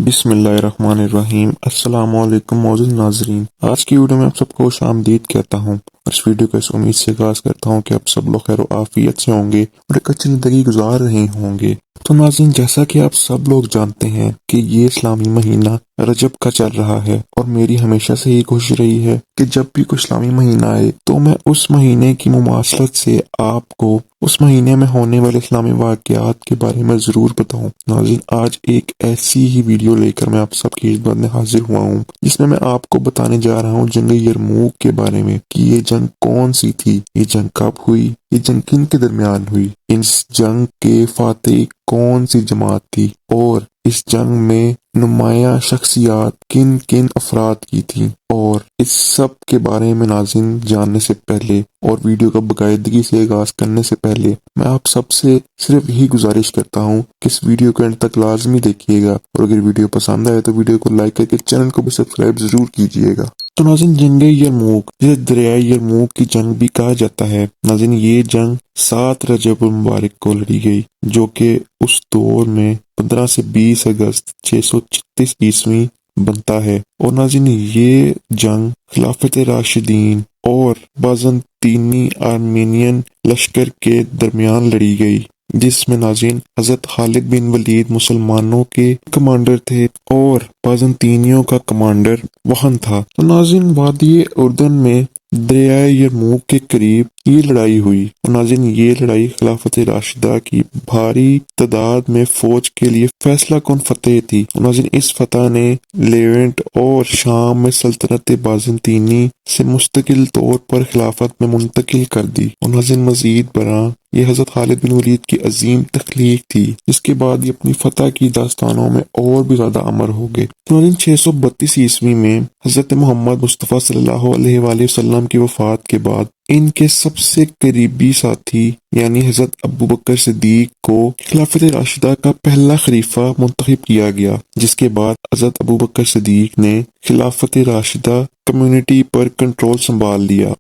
بسم اللہ الرحمن الرحیم۔ السلام علیکم معزز ناظرین، آج کی ویڈیو میں آپ سب کو خوش آمدید کہتا ہوں اور اس ویڈیو کو اس امید سے آغاز کرتا ہوں کہ آپ سب لوگ خیر و عافیت سے ہوں گے اور ایک اچھی زندگی گزار رہے ہوں گے۔ تو ناظرین، جیسا کہ آپ سب لوگ جانتے ہیں کہ یہ اسلامی مہینہ رجب کا چل رہا ہے اور میری ہمیشہ سے یہ کوشش رہی ہے کہ جب بھی کوئی اسلامی مہینہ آئے تو میں اس مہینے کی مماثلت سے آپ کو اس مہینے میں ہونے والے اسلامی واقعات کے بارے میں ضرور بتاؤں۔ ناظرین، آج ایک ایسی ہی ویڈیو لے کر میں آپ سب کی خدمت میں حاضر ہوا ہوں جس میں آپ کو بتانے جا رہا ہوں جنگ یرموک کے بارے میں کہ یہ جنگ کون سی تھی، یہ جنگ کب ہوئی، یہ جنگ کن کے درمیان ہوئی، اس جنگ کے فاتح کون سی جماعت تھی اور اس جنگ میں نمایاں شخصیات کن کن افراد کی تھیں۔ اور اس سب کے بارے میں ناظرین جاننے سے پہلے اور ویڈیو کا باقاعدگی سے آغاز کرنے سے پہلے میں آپ سب سے صرف یہی گزارش کرتا ہوں کہ اس ویڈیو کو اینڈ تک لازمی دیکھیے گا اور اگر ویڈیو پسند آئے تو ویڈیو کو لائک کر کے چینل کو بھی سبسکرائب ضرور کیجیے گا۔ تو ناظرین، جنگ یرموک جسے دریائے یرموک کی جنگ بھی کہا جاتا ہے، ناظرین یہ جنگ 7 رجب المبارک کو لڑی گئی جو کہ اس دور میں 15 سے 20 اگست 636 عیسوی بنتا ہے۔ اور ناظرین یہ جنگ خلافت راشدین اور بازنطینی آرمینین لشکر کے درمیان لڑی گئی جس میں ناظرین حضرت خالد بن ولید مسلمانوں کے کمانڈر تھے اور بازنطینیوں کا کمانڈر وہن تھا۔ تو ناظرین وادی اردن میں دریائے یرموک کے قریب یہ لڑائی ہوئی اور ناظرین یہ لڑائی خلافت راشدہ کی بھاری تعداد میں فوج کے لیے فیصلہ کن فتح تھی اور ناظرین اس فتح نے لیونٹ اور شام میں سلطنت بازنطینی سے مستقل طور پر خلافت میں منتقل کر دی۔ اور ناظرین مزید برآں یہ حضرت خالد بن ولید کی عظیم تخلیق تھی جس کے بعد یہ اپنی فتح کی داستانوں میں اور بھی زیادہ امر ہو گئے۔ 632 عیسوی میں حضرت محمد مصطفیٰ صلی اللہ علیہ وآلہ وسلم کی وفات کے بعد ان کے سب سے قریبی ساتھی یعنی حضرت ابو بکر صدیق کو خلافت راشدہ کا پہلا خلیفہ منتخب کیا گیا، جس کے بعد حضرت ابو بکر صدیق نے خلافت راشدہ کمیونٹی پر کنٹرول سنبھال لیا۔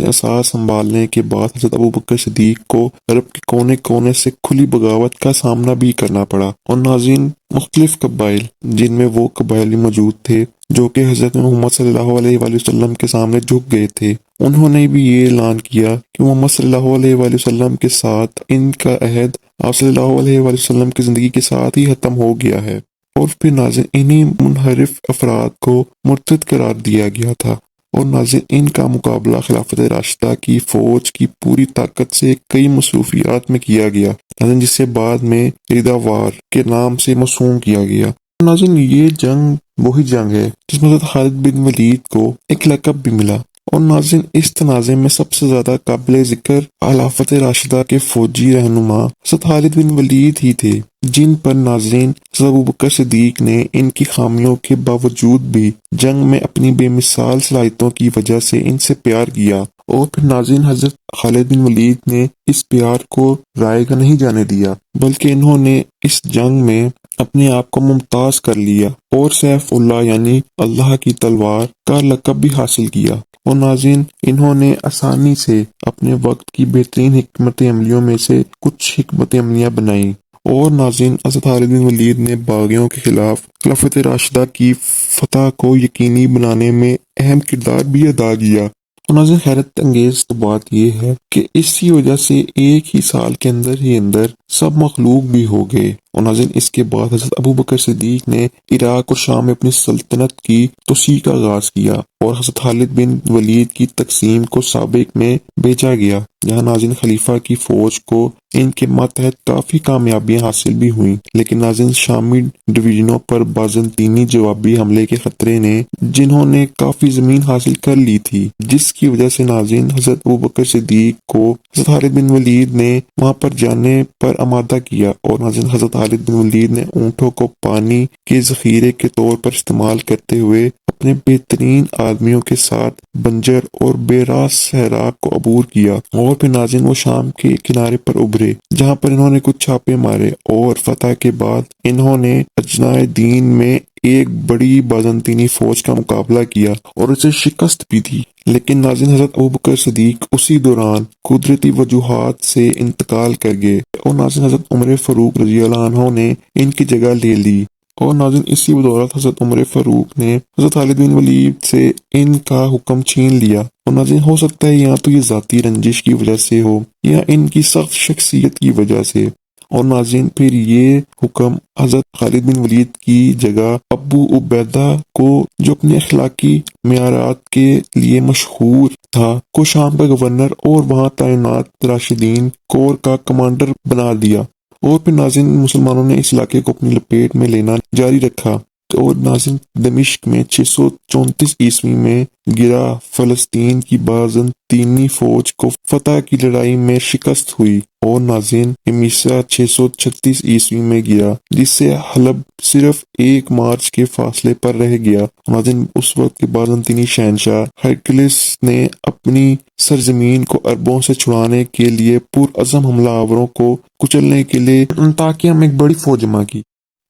اساس سنبھالنے کے بعد حضرت ابو بکر صدیق کو عرب کے کونے کونے سے کھلی بغاوت کا سامنا بھی کرنا پڑا اور ناظرین مختلف قبائل جن میں وہ قبائل موجود تھے جو کہ حضرت محمد صلی اللہ علیہ وآلہ وسلم کے سامنے جھک گئے تھے، انہوں نے بھی یہ اعلان کیا کہ محمد صلی اللہ علیہ وآلہ وسلم کے ساتھ ان کا عہد آپ صلی اللہ علیہ وآلہ وسلم کی زندگی کے ساتھ ہی ختم ہو گیا ہے۔ اور پھر ناظرین انہی منحرف افراد کو مرتد قرار دیا گیا تھا اور ناظرین ان کا مقابلہ خلافت راشدہ کی فوج کی پوری طاقت سے کئی مصروفیات میں کیا گیا، ناظرین جسے بعد میں ریدا وار کے نام سے موسوم کیا گیا۔ ناظرین یہ جنگ وہی جنگ ہے جس میں حضرت خالد بن ولید کو ایک لقب بھی ملا اور ناظرین اس تنازع میں سب سے زیادہ قابل ذکر خلافت راشدہ کے فوجی رہنما حضرت خالد بن ولید ہی تھے، جن پر ناظرین حضرت ابو بکر صدیق نے ان کی خامیوں کے باوجود بھی جنگ میں اپنی بے مثال صلاحیتوں کی وجہ سے ان سے پیار کیا اور پھر ناظرین حضرت خالد بن ولید نے اس پیار کو رائے گا نہیں جانے دیا بلکہ انہوں نے اس جنگ میں اپنے آپ کو ممتاز کر لیا اور سیف اللہ یعنی اللہ کی تلوار کا لقب بھی حاصل کیا۔ اور ناظرین انہوں نے آسانی سے اپنے وقت کی بہترین حکمت عملیوں میں سے کچھ حکمت عملیاں بنائیں اور ناظرین حضرت خالد بن ولید نے باغیوں کے خلاف خلافت راشدہ کی فتح کو یقینی بنانے میں اہم کردار بھی ادا کیا۔ اور ناظرین حیرت انگیز تو بات یہ ہے کہ اسی وجہ سے ایک ہی سال کے اندر سب مخلوق بھی ہو گئے اور ناظرین اس کے بعد حضرت ابو بکر صدیق نے عراق اور شام میں اپنی سلطنت کی توسیع کا آغاز کیا اور حضرت خالد بن ولید کی تقسیم کو سابق میں بھیجا گیا جہاں ناظرین خلیفہ کی فوج کو ان کے ماتحت کافی کامیابیاں حاصل بھی ہوئیں، لیکن ناظرین شامی ڈویژنوں پر بازنطینی جوابی حملے کے خطرے نے جنہوں نے کافی زمین حاصل کر لی تھی، جس کی وجہ سے ناظرین حضرت ابو بکر صدیق کو حضرت خالد بن ولید نے وہاں پر جانے پر آمادہ کیا اور ناظرین حضرت خالد بن ولید نے اونٹوں کو پانی کے ذخیرے کے طور پر استعمال کرتے ہوئے اپنے بہترین آدمیوں کے ساتھ بنجر اور بے راہ صحرا کو عبور کیا اور پھر ناظرین وہ شام کے کنارے پر ابھرے جہاں پر انہوں نے کچھ چھاپے مارے اور فتح کے بعد انہوں نے اجنائے دین میں ایک بڑی بازنطینی فوج کا مقابلہ کیا اور اسے شکست بھی دی، لیکن ناظرین حضرت ابو بکر صدیق اسی دوران قدرتی وجوہات سے انتقال کر گئے اور ناظرین حضرت عمر فاروق رضی اللہ عنہ نے ان کی جگہ لے لی اور ناظرین اسی بدولت حضرت عمر فاروق نے حضرت خالد بن ولید سے ان کا حکم چھین لیا۔ اور ناظرین ہو سکتا ہے یا تو یہ ذاتی رنجش کی وجہ سے ہو یا ان کی سخت شخصیت کی وجہ سے۔ اور ناظرین پھر یہ حکم حضرت خالد بن ولید کی جگہ ابو عبیدہ کو، جو اپنے اخلاقی معیارات کے لیے مشہور تھا، کو شام کا گورنر اور وہاں تعینات راشدین کور کا کمانڈر بنا دیا۔ اور پھر ناظرین مسلمانوں نے اس علاقے کو اپنی لپیٹ میں لینا جاری رکھا۔ اور ناظرین دمشق میں 634 میں گرا فلسطین کی بازنطینی فوج کو فتح کی لڑائی میں شکست ہوئی۔ اور ناظرین امیسا 636 میں گرا، جس سے حلب صرف 1 مارچ کے فاصلے پر رہ گیا۔ ناظرین اس وقت کے بازنطینی شہنشاہ ہرکلس نے اپنی سرزمین کو عربوں سے چھڑانے کے لیے پرعزم حملہ آوروں کو کچلنے کے لیے انطاکیہ میں ایک بڑی فوج جمع کی۔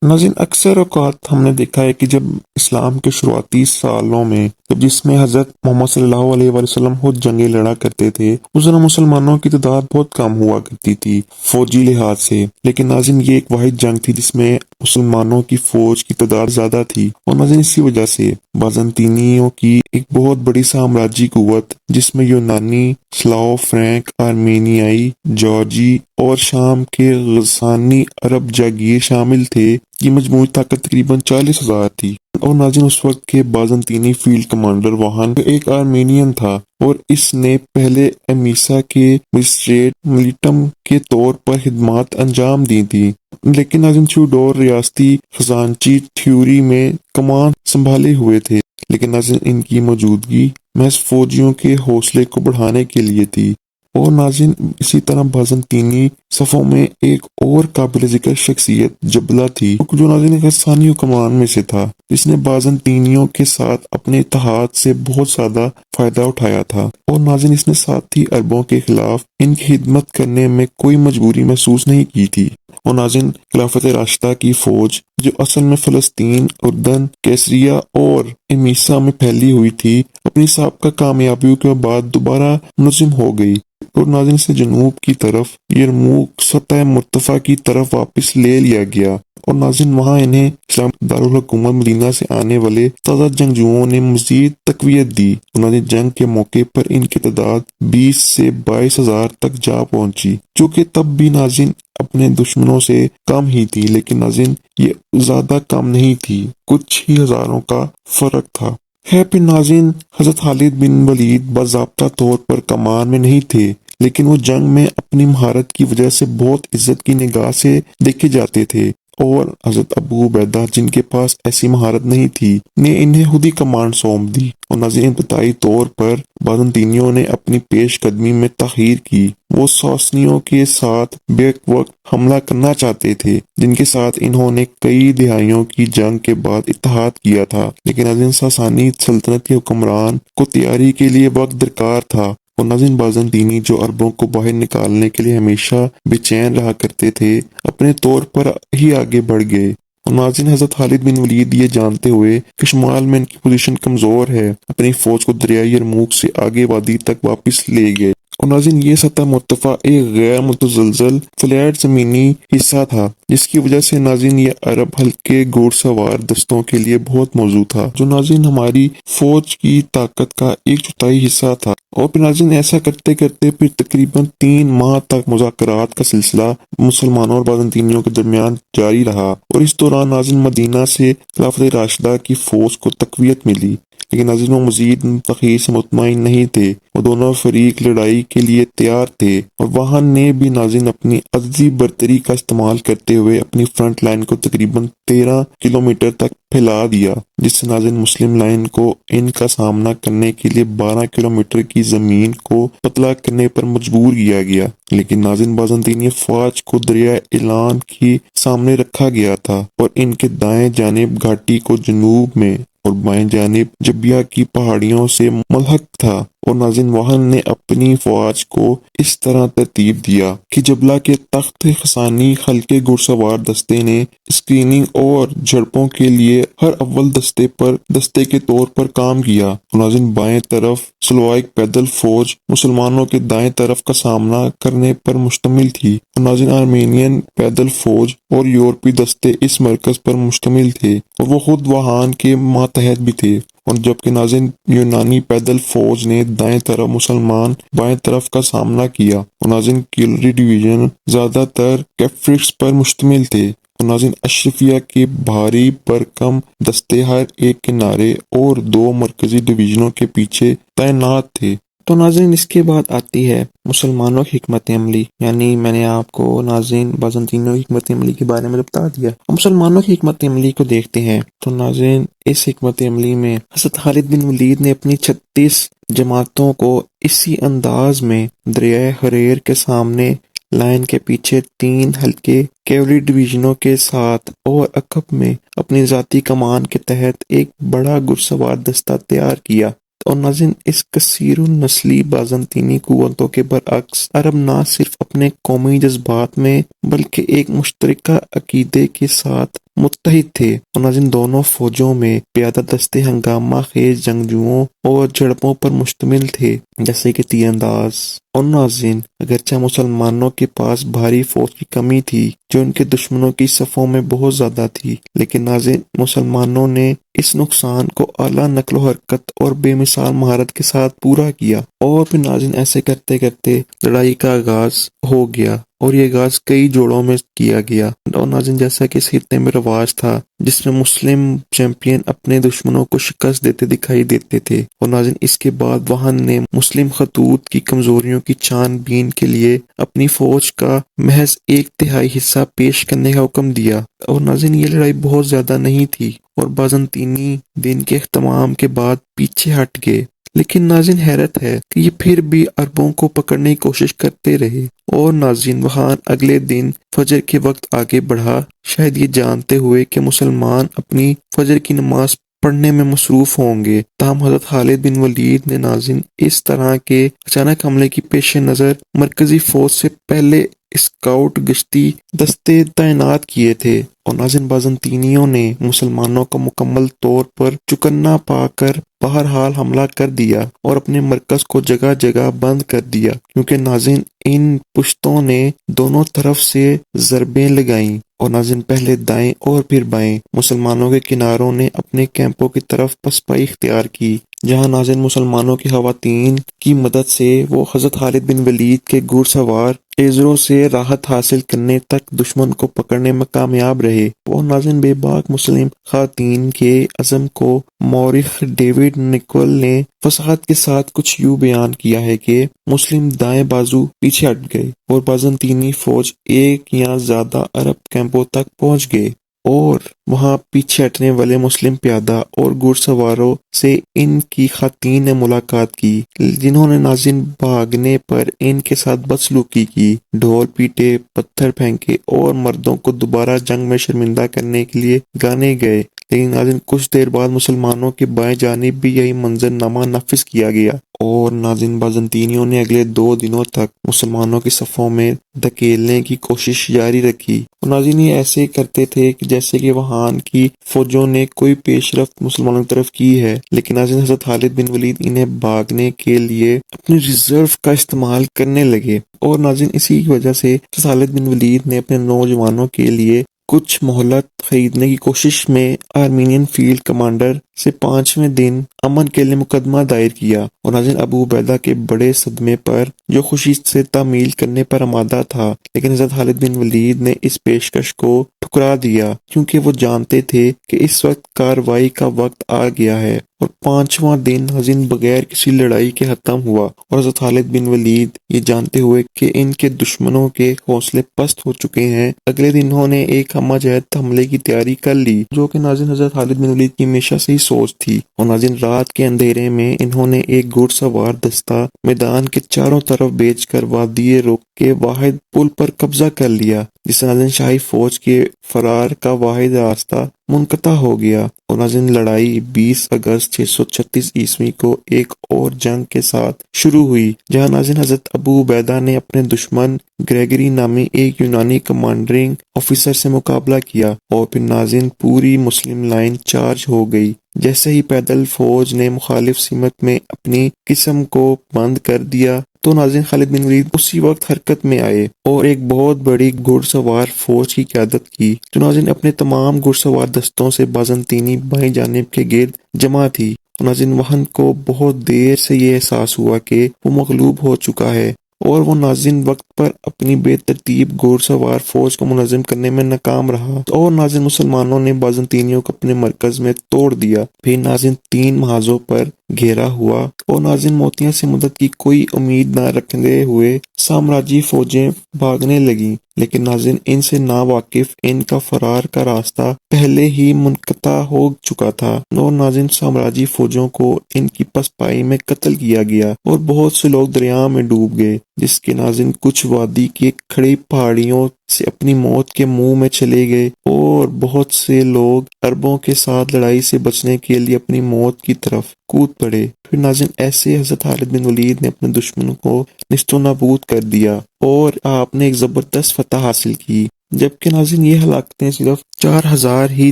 ناظرین اکثر اوقات ہم نے دیکھا ہے کہ جب اسلام کے شروعاتی سالوں میں جس میں حضرت محمد صلی اللہ علیہ وآلہ وسلم خود جنگیں لڑا کرتے تھے، اس دوران مسلمانوں کی تعداد بہت کم ہوا کرتی تھی فوجی لحاظ سے، لیکن ناظرین یہ ایک واحد جنگ تھی جس میں مسلمانوں کی فوج کی تعداد زیادہ تھی۔ اور ناظرین اسی وجہ سے بازنطینیوں کی ایک بہت بڑی سامراجی قوت، جس میں یونانی، سلاو، فرینک، آرمینیائی، جارجی اور شام کے غسانی عرب جاگیر شامل تھے، کی مجموعی طاقت تقریباً 40,000 تھی۔ اور ناظرین اس وقت کے بازنطینی فیلڈ کمانڈر واہن ایک آرمینین تھا، اور اس نے پہلے امیسا کے مجسٹریٹ ملیٹم کے طور پر خدمات انجام دی تھی، لیکن ناظرین تھیوڈور ریاستی خزانچی تھیوری میں کمان سنبھالے ہوئے تھے، لیکن ناظرین ان کی موجودگی محض فوجیوں کے حوصلے کو بڑھانے کے لیے تھی۔ اور ناظرین اسی طرح بازنطینی صفوں میں ایک اور قابل ذکر شخصیت جبلہ تھی، جو ناظرین غسانی حکمران میں سے تھا، جس نے بازنطینیوں کے ساتھ اپنے اتحاد سے بہت زیادہ فائدہ اٹھایا تھا۔ اور ناظرین اس نے ساتھی عربوں کے خلاف ان کی خدمت کرنے میں کوئی مجبوری محسوس نہیں کی تھی۔ اور ناظرین خلافت راشدہ کی فوج، جو اصل میں فلسطین، اردن، کیسریہ اور امیسا میں پھیلی ہوئی تھی، اپنی سابقہ کامیابیوں کے بعد دوبارہ منظم ہو گئی اور ناظرین سے جنوب کی طرف یرموک سطح مرتفع کی طرف واپس لے لیا گیا۔ اور ناظرین وہاں انہیں اسلام دارالحکومت مدینہ سے آنے والے تازہ جنگجوؤں نے مزید تقویت دی۔ اور ناظرین جنگ کے موقع پر ان کی تعداد 20 سے 22,000 تک جا پہنچی، جو کہ تب بھی ناظرین اپنے دشمنوں سے کم ہی تھی، لیکن ناظرین یہ زیادہ کم نہیں تھی، کچھ ہی ہزاروں کا فرق تھا۔ پھر ناظرین حضرت خالد بن ولید باضابطہ طور پر کمان میں نہیں تھے، لیکن وہ جنگ میں اپنی مہارت کی وجہ سے بہت عزت کی نگاہ سے دیکھے جاتے تھے، اور حضرت ابو عبیدہ، جن کے پاس ایسی مہارت نہیں تھی، نے انہیں خود ہی کمان سونپ دی۔ اور ناظرین ابتدائی طور پر بازنطینیوں نے اپنی پیش قدمی میں تاخیر کی، وہ ساسانیوں کے ساتھ بیک وقت حملہ کرنا چاہتے تھے، جن کے ساتھ انہوں نے کئی دہائیوں کی جنگ کے بعد اتحاد کیا تھا، لیکن ناظرین ساسانی سلطنت کے حکمران کو تیاری کے لیے وقت درکار تھا۔ اور ناظرین بازنطینی، جو عربوں کو باہر نکالنے کے لیے ہمیشہ بے چین رہا کرتے تھے، اپنے طور پر ہی آگے بڑھ گئے۔ اور ناظرین حضرت خالد بن ولید یہ جانتے ہوئے کہ شمال میں ان کی پوزیشن کمزور ہے، اپنی فوج کو دریائے یرموک سے آگے وادی تک واپس لے گئے۔ اور ناظرین یہ سطح مرتفع ایک غیر متزلزل فلیٹ زمینی حصہ تھا، جس کی وجہ سے ناظرین یہ عرب ہلکے گھوڑ سوار دستوں کے لیے بہت موزوں تھا، جو ناظرین ہماری فوج کی طاقت کا 1/4 حصہ تھا۔ اور پھر ناظرین ایسا کرتے کرتے پھر تقریباً 3 ماہ تک مذاکرات کا سلسلہ مسلمانوں اور بازنطینیوں کے درمیان جاری رہا، اور اس دوران ناظرین مدینہ سے خلافت راشدہ کی فوج کو تقویت ملی، لیکن ناظرین وہ مزید تاخیر سے مطمئن نہیں تھے، وہ دونوں فریق لڑائی کے لیے تیار تھے، اور واہن نے بھی ناظرین اپنی عددی برتری کا استعمال کرتے ہوئے اپنی فرنٹ لائن کو تقریباً 13 کلومیٹر تک پھیلا دیا، جس سے ناظرین مسلم لائن کو ان کا سامنا کرنے کے لیے 12 کلومیٹر کی زمین کو پتلا کرنے پر مجبور کیا گیا۔ لیکن ناظرین بازنطینی فوج کو دریائے اعلان کے سامنے رکھا گیا تھا، اور ان کے دائیں جانب گھاٹی کو جنوب میں اور بائیں جانب جبیہ کی پہاڑیوں سے ملحق تھا، اور ناظرین وہن نے اپنی فوج کو اس طرح ترتیب دیا کہ جبلہ کے تخت خسانی حلقے گھڑسوار دستے نے اسکریننگ اور جھڑپوں کے لیے ہر اول دستے کے طور پر کام کیا۔ ناظرین بائیں طرف سلوواک پیدل فوج مسلمانوں کے دائیں طرف کا سامنا کرنے پر مشتمل تھی، اور ناظرین آرمینین پیدل فوج اور یورپی دستے اس مرکز پر مشتمل تھے، اور وہ خود وہان کے ماتحت بھی تھے۔ اور جبکہ ناظرین یونانی پیدل فوج نے دائیں طرف مسلمان بائیں طرف کا سامنا کیا، اور ناظرین کیولری ڈویژن زیادہ تر کیفرٹس پر مشتمل تھے، اور ناظرین اشرفیہ کے بھاری بھرکم دستے ہر ایک کنارے اور دو مرکزی ڈویژنوں کے پیچھے تعینات تھے۔ تو ناظرین اس کے بعد آتی ہے مسلمانوں کی حکمت عملی، یعنی میں نے آپ کو ناظرین بازنطینیوں کی حکمت عملی کے بارے میں بتا دیا۔ مسلمانوں کی حکمت عملی کو دیکھتے ہیں تو ناظرین اس حکمت عملی میں حضرت خالد بن ولید نے اپنی 36 جماعتوں کو اسی انداز میں دریائے حریر کے سامنے لائن کے پیچھے 3 ہلکے کیولری ڈویژنوں کے ساتھ اور عقب میں اپنی ذاتی کمان کے تحت ایک بڑا گھڑسوار دستہ تیار کیا۔ اور ناظرین اس کثیر النسلی بازنطینی قوتوں کے برعکس عرب نہ صرف اپنے قومی جذبات میں بلکہ ایک مشترکہ عقیدے کے ساتھ متحد تھے، اور ناظرین دونوں فوجوں میں پیادہ دستے ہنگامہ خیز جنگجوؤں اور جھڑپوں پر مشتمل تھے جیسے کہ تیر انداز۔ اور ناظرین اگرچہ مسلمانوں کے پاس بھاری فوج کی کمی تھی جو ان کے دشمنوں کی صفوں میں بہت زیادہ تھی، لیکن ناظرین مسلمانوں نے اس نقصان کو اعلیٰ نقل و حرکت اور بے مثال مہارت کے ساتھ پورا کیا۔ اور پھر ناظرین ایسے کرتے کرتے لڑائی کا آغاز ہو گیا، اور یہ آغاز کئی جوڑوں میں کیا گیا۔ اور ناظرین جیسا کہ اس خطے میں رواج تھا جس میں مسلم چیمپئن اپنے دشمنوں کو شکست دیتے دکھائی دیتے تھے، اور ناظرین اس کے بعد وہن نے مسلم خطوط کی کمزوریوں کی چھان بین کے لیے اپنی فوج کا محض 1/3 حصہ پیش کرنے کا حکم دیا۔ اور ناظرین یہ لڑائی بہت زیادہ نہیں تھی اور بازنطینی دن کے اختتام کے بعد پیچھے ہٹ گئے، لیکن ناظرین حیرت ہے کہ یہ پھر بھی عربوں کو پکڑنے کی کوشش کرتے رہے۔ اور ناظرین وہاں اگلے دن فجر کے وقت آگے بڑھا، شاید یہ جانتے ہوئے کہ مسلمان اپنی فجر کی نماز پڑھنے میں مصروف ہوں گے، تاہم حضرت خالد بن ولید نے ناظرین اس طرح کے اچانک حملے کی پیش نظر مرکزی فوج سے پہلے اسکاؤٹ گشتی دستے تعینات کیے تھے، اور ناظرین بازنطینیوں نے مسلمانوں کا مکمل طور پر چکنا پا کر بہرحال حملہ کر دیا اور اپنے مرکز کو جگہ جگہ بند کر دیا، کیونکہ ناظرین ان پشتوں نے دونوں طرف سے ضربیں لگائیں، اور ناظرین پہلے دائیں اور پھر بائیں مسلمانوں کے کناروں نے اپنے کیمپوں کی طرف پسپائی اختیار کی، جہاں ناظرین مسلمانوں کی خواتین کی مدد سے وہ حضرت خالد بن ولید کے گھڑ سوار ایزروں سے راحت حاصل کرنے تک دشمن کو پکڑنے میں کامیاب رہے۔ اور ناظرین بے باک مسلم خواتین کے عزم کو مورخ ڈیوڈ نکول نے فصاحت کے ساتھ کچھ یوں بیان کیا ہے کہ مسلم دائیں بازو پیچھے ہٹ گئے اور بازنطینی فوج ایک یا زیادہ عرب کیمپوں تک پہنچ گئے، اور وہاں پیچھے ہٹنے والے مسلم پیادہ اور گھڑ سواروں سے ان کی خواتین نے ملاقات کی، جنہوں نے ناظرین بھاگنے پر ان کے ساتھ بدسلوکی کی، ڈھول پیٹے، پتھر پھینکے اور مردوں کو دوبارہ جنگ میں شرمندہ کرنے کے لیے گانے گئے۔ لیکن ناظرین کچھ دیر بعد مسلمانوں کی بائیں جانب بھی یہی منظرنامہ نافذ کیا گیا، اور ناظرین بازنطینیوں نے اگلے 2 دنوں تک مسلمانوں کی صفوں میں دھکیلنے کی کوشش جاری رکھی۔ اور ناظرین یہ ایسے کرتے تھے کہ جیسے کہ وہاں کی فوجوں نے کوئی پیش رفت مسلمانوں کی طرف کی ہے، لیکن ناظرین حضرت خالد بن ولید انہیں بھاگنے کے لیے اپنے ریزرو کا استعمال کرنے لگے، اور ناظرین اسی کی وجہ سے حضرت خالد بن ولید نے اپنے نوجوانوں کے لیے کچھ مہلت خریدنے کی کوشش میں آرمینین فیلڈ کمانڈر سے 5ویں دن امن کے لیے مقدمہ دائر کیا، اور ناظرین ابو عبیدہ کے بڑے صدمے پر جو خوشی سے تعمیل کرنے پر آمادہ تھا، لیکن حضرت خالد بن ولید نے اس پیشکش کو ٹھکرا دیا، کیونکہ وہ جانتے تھے کہ اس وقت کارروائی کا وقت آ گیا ہے۔ اور 5واں دن ناظرین بغیر کسی لڑائی کے ختم ہوا، اور حضرت خالد بن ولید یہ جانتے ہوئے کہ ان کے دشمنوں کے حوصلے پست ہو چکے ہیں، اگلے دن انہوں نے ایک ہمہ جہت حملے کی تیاری کر لی، جو کہ ناظرین حضرت خالد بن ولید کی ہمیشہ سے ہی سوچ تھی۔ اور ناظرین رات کے اندھیرے میں انہوں نے ایک گھڑ سوار دستہ میدان کے چاروں طرف بیچ کر وادی رخ کے واحد پل پر قبضہ کر لیا، جس سے ناظرین شاہی فوج کے فرار کا واحد راستہ منقطع ہو گیا، اور ناظرین لڑائی 20 اگست 636 عیسوی کو ایک اور جنگ کے ساتھ شروع ہوئی، جہاں ناظرین حضرت ابو عبیدہ نے اپنے دشمن گریگری نامی ایک یونانی کمانڈرنگ آفیسر سے مقابلہ کیا، اور پھر ناظرین پوری مسلم لائن چارج ہو گئی۔ جیسے ہی پیدل فوج نے مخالف سمت میں اپنی قسم کو بند کر دیا تو ناظرین خالد بن ولید اسی وقت حرکت میں آئے اور ایک بہت بڑی گھڑ سوار فوج کی قیادت کی، جو ناظرین اپنے تمام گھڑ سوار دستوں سے بازنطینی بائیں جانب کے گرد جمع تھی۔ ناظرین وہن کو بہت دیر سے یہ احساس ہوا کہ وہ مغلوب ہو چکا ہے، اور وہ ناظرین وقت پر اپنی بے ترتیب گھوڑ سوار فوج کو منظم کرنے میں ناکام رہا، اور ناظرین مسلمانوں نے بازنطینیوں کو اپنے مرکز میں توڑ دیا۔ پھر ناظرین 3 محاذوں پر گھیرا ہوا، اور ناظرین موتیاں سے مدد کی کوئی امید نہ رکھتے ہوئے سامراجی فوجیں بھاگنے لگیں، لیکن ناظرین ان سے ناواقف ان کا فرار کا راستہ پہلے ہی منقطع ہو چکا تھا، اور ناظرین سامراجی فوجوں کو ان کی پسپائی میں قتل کیا گیا، اور بہت سے لوگ دریا میں ڈوب گئے، جس کے ناظرین کچھ وادی کی کھڑی پہاڑیوں سے اپنی موت کے منہ میں چلے گئے، اور بہت سے لوگ عربوں کے ساتھ لڑائی سے بچنے کے لیے اپنی موت کی طرف کود پڑے۔ پھر ناظرین ایسے حضرت خالد بن ولید نے اپنے دشمنوں کو نیست و نابود کر دیا، اور آپ نے ایک زبردست فتح حاصل کی، جبکہ ناظرین یہ ہلاکتیں صرف 4000 ہی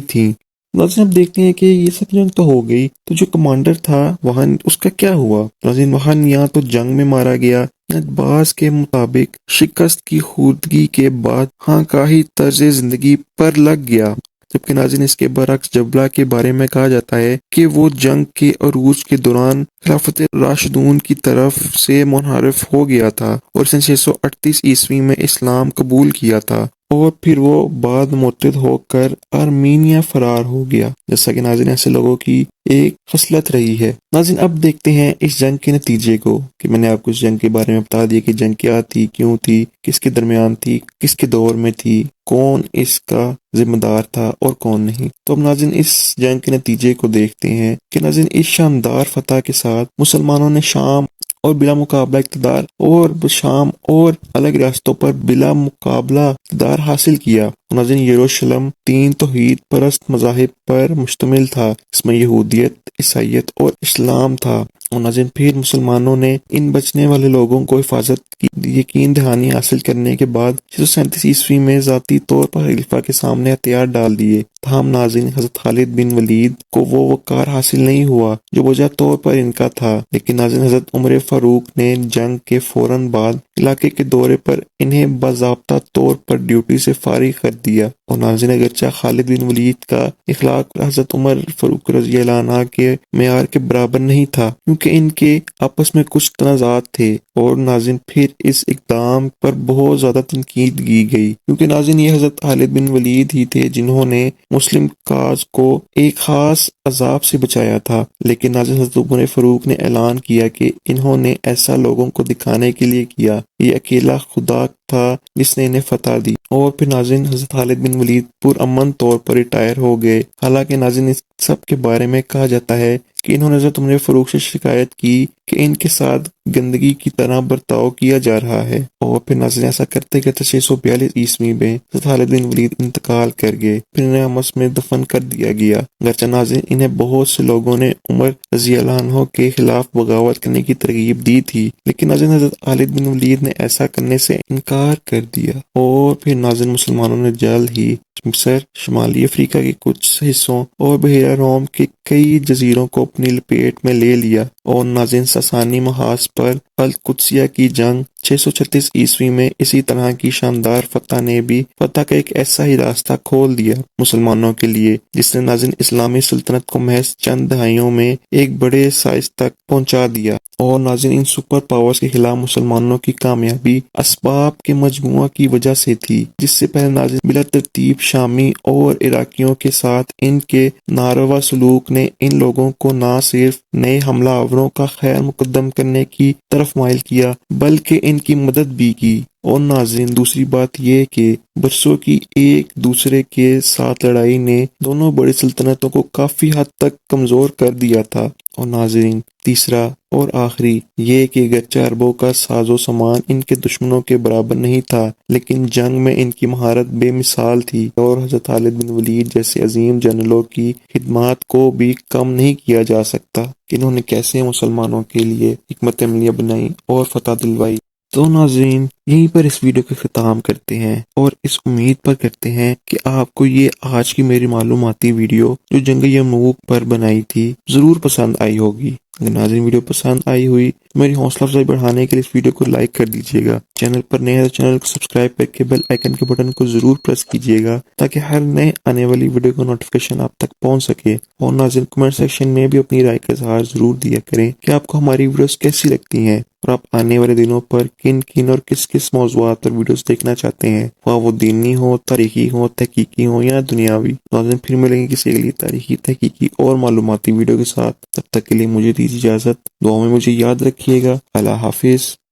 تھیں۔ ناظرین اب دیکھتے ہیں کہ یہ سب جنگ تو ہو گئی، تو جو کمانڈر تھا وہاں اس کا کیا ہوا؟ ناظرین وہاں یا تو جنگ میں مارا گیا، یا بعض کے مطابق شکست کی خوردگی کے بعد خانقاہی طرز زندگی پر لگ گیا، جبکہ ناظرین اس کے برعکس جبلہ کے بارے میں کہا جاتا ہے کہ وہ جنگ کے عروج کے دوران خلافت راشدون کی طرف سے منحرف ہو گیا تھا، اور اس نے 638 عیسوی میں اسلام قبول کیا تھا، اور پھر وہ بعد مرتد ہو کر آرمینیا فرار ہو گیا، جیسا کہ ناظرین ایسے لوگوں کی ایک خصلت رہی ہے۔ ناظرین اب دیکھتے ہیں اس جنگ کے نتیجے کو، کہ میں نے آپ کو اس جنگ کے بارے میں بتا دیا کہ جنگ کیا تھی، کیوں تھی، کس کے درمیان تھی، کس کے دور میں تھی، کون اس کا ذمہ دار تھا اور کون نہیں۔ تو اب ناظرین اس جنگ کے نتیجے کو دیکھتے ہیں کہ ناظرین اس شاندار فتح کے ساتھ مسلمانوں نے شام اور بلا مقابلہ اقتدار، اور شام اور الگ ریاستوں پر بلا مقابلہ اقتدار حاصل کیا۔ ناظرین یروشلم 3 توحید پرست مذاہب پر مشتمل تھا، اس میں یہودیت، عیسائیت اور اسلام تھا، اور ناظرین پھر مسلمانوں نے ان بچنے والے لوگوں کو حفاظت کی یقین دہانی حاصل کرنے کے بعد 637 عیسوی میں ذاتی طور پر خلیفہ کے سامنے ہتھیار ڈال دیے۔ تاہم ناظرین حضرت خالد بن ولید کو وہ وقار حاصل نہیں ہوا جو وجہ طور پر ان کا تھا، لیکن ناظرین حضرت عمر فاروق نے جنگ کے فوراً بعد علاقے کے دورے پر انہیں باضابطہ طور پر ڈیوٹی سے فارغ کر دیا، اور ناظرین اگرچہ خالد بن ولید کا اخلاق حضرت عمر فاروق رضی اللہ عنہ کے معیار کے برابر نہیں تھا، کیونکہ ان کے آپس میں کچھ تنازعات تھے، اور ناظرین پھر اس اقدام پر بہت زیادہ تنقید کی گئی، کیونکہ ناظرین یہ حضرت خالد بن ولید ہی تھے جنہوں نے مسلم کاز کو ایک خاص عذاب سے بچایا تھا، لیکن ناظرین حضرت عمر فاروق نے اعلان کیا کہ انہوں نے ایسا لوگوں کو دکھانے کے لیے کیا، یہ اکیلا خدا تھا جس نے انہیں فتح دی، اور پھر ناظرین حضرت خالد بن ولید پرامن طور پر ریٹائر ہو گئے۔ حالانکہ ناظرین اس سب کے بارے میں کہا جاتا ہے کہ انہوں نے حضرت عمر فاروق سے شکایت کی کہ ان کے ساتھ گندگی کی طرح برتاؤ کیا جا رہا ہے، اور پھر ناظرین ایسا کرتے کرتے 642 عیسوی میں حضرت خالد بن ولید انتقال کر گئے، پھر انہیں حمص میں دفن کر دیا گیا۔ اگرچہ ناظرین انہیں بہت سے لوگوں نے عمر رضی اللہ عنہ کے خلاف بغاوت کرنے کی ترغیب دی تھی، لیکن ناظرین حضرت خالد بن ولید نے ایسا کرنے سے انکار کر دیا، اور پھر ناظرین مسلمانوں نے جلد ہی مصر، شمالی افریقہ کے کچھ حصوں اور بحیرہ روم کے کئی جزیروں کو اپنی لپیٹ میں لے لیا، اور ناظرین ساسانی محاذ پر القدسیہ کی جنگ 636 عیسوی میں اسی طرح کی شاندار فتح نے بھی فتح کا ایک ایسا ہی راستہ کھول دیا مسلمانوں کے لیے، جس نے ناظرین اسلامی سلطنت کو محض چند دہائیوں میں ایک بڑے سائز تک پہنچا دیا۔ اور ناظرین ان سپر پاورز کے خلاف مسلمانوں کی کامیابی اسباب کے مجموعہ کی وجہ سے تھی، جس سے پہلے ناظرین بلا ترتیب شامی اور عراقیوں کے ساتھ ان کے ناروا سلوک نے ان لوگوں کو نہ صرف نئے حملہ آوروں کا خیر مقدم کرنے کی طرف مائل کیا، بلکہ ان کی مدد بھی کی، اور ناظرین دوسری بات یہ کہ برسوں کی ایک دوسرے کے ساتھ لڑائی نے دونوں بڑی سلطنتوں کو کافی حد تک کمزور کر دیا تھا۔ اور ناظرین تیسرا اور آخری یہ کہ گرچہ عربوں کا ساز و سامان ان کے دشمنوں کے برابر نہیں تھا، لیکن جنگ میں ان کی مہارت بے مثال تھی اور حضرت خالد بن ولید جیسے عظیم جنرلوں کی خدمات کو بھی کم نہیں کیا جا سکتا کہ انہوں نے کیسے مسلمانوں کے لیے حکمت عملیہ بنائی اور فتح دلوائی۔ تو ناظرین یہیں پر اس ویڈیو کا اختتام کرتے ہیں اور اس امید پر کرتے ہیں کہ آپ کو یہ آج کی میری معلوماتی ویڈیو جو جنگ یرموک پر بنائی تھی ضرور پسند آئی ہوگی۔ اگر ناظرین ویڈیو پسند آئی ہوئی تو میری حوصلہ افزائی بڑھانے کے لیے اس ویڈیو کو لائک کر دیجیے گا، چینل پر نئے ہیں تو چینل کو سبسکرائب کر کے بیل آئیکن کے بٹن کو ضرور پریس کیجیے گا تاکہ ہر نئے آنے والی ویڈیو کا نوٹیفیکیشن آپ تک پہنچ سکے۔ اور ناظرین کمنٹ سیکشن میں بھی اپنی رائے کا اظہار ضرور دیا کریں کہ آپ کو ہماری ویڈیوز کیسی لگتی ہیں اور آپ آنے والے دنوں پر کن اور کس موضوعات پر ویڈیوز دیکھنا چاہتے ہیں، خواہ وہ دینی ہو، تاریخی ہو، تحقیقی ہو یا دنیاوی۔ ناظرین پھر ملیں گے کسی اگلی تاریخی، تحقیقی اور معلوماتی ویڈیو کے ساتھ۔ تب تک کے لیے مجھے دیجیے اجازت، دعاؤں میں مجھے یاد رکھیے گا۔ اللہ حافظ۔